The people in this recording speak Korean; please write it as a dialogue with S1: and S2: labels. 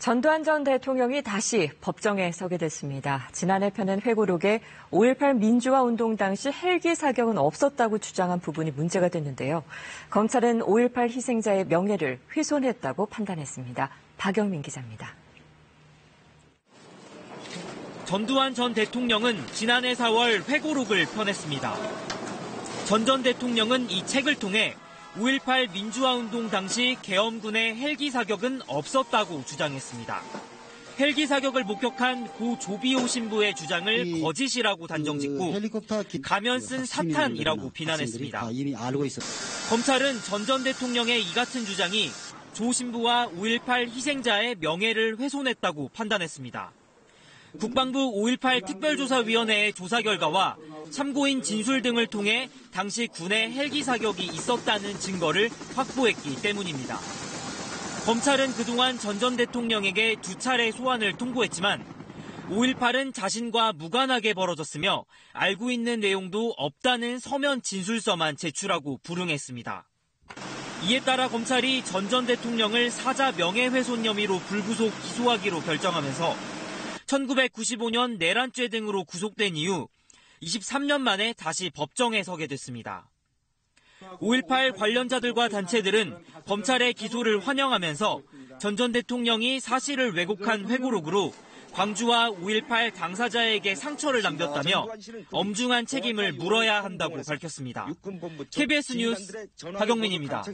S1: 전두환 전 대통령이 다시 법정에 서게 됐습니다. 지난해 펴낸 회고록에 5.18 민주화 운동 당시 헬기 사격은 없었다고 주장한 부분이 문제가 됐는데요. 검찰은 5.18 희생자의 명예를 훼손했다고 판단했습니다. 박영민 기자입니다.
S2: 전두환 전 대통령은 지난해 4월 회고록을 펴냈습니다. 전 대통령은 이 책을 통해 5.18 민주화운동 당시 계엄군의 헬기 사격은 없었다고 주장했습니다. 헬기 사격을 목격한 고 조비오 신부의 주장을 거짓이라고 단정짓고 가면 쓴 사탄이라고 비난했습니다. 검찰은 전 대통령의 이 같은 주장이 조 신부와 5.18 희생자의 명예를 훼손했다고 판단했습니다. 국방부 5.18 특별조사위원회의 조사 결과와 참고인 진술 등을 통해 당시 군의 헬기 사격이 있었다는 증거를 확보했기 때문입니다. 검찰은 그동안 전 대통령에게 2차례 소환을 통보했지만 5.18은 자신과 무관하게 벌어졌으며 알고 있는 내용도 없다는 서면 진술서만 제출하고 불응했습니다. 이에 따라 검찰이 전 대통령을 사자 명예훼손 혐의로 불구속 기소하기로 결정하면서 1995년 내란죄 등으로 구속된 이후 23년 만에 다시 법정에 서게 됐습니다. 5.18 관련자들과 단체들은 검찰의 기소를 환영하면서 전 대통령이 사실을 왜곡한 회고록으로 광주와 5.18 당사자에게 상처를 남겼다며 엄중한 책임을 물어야 한다고 밝혔습니다. KBS 뉴스 박영민입니다.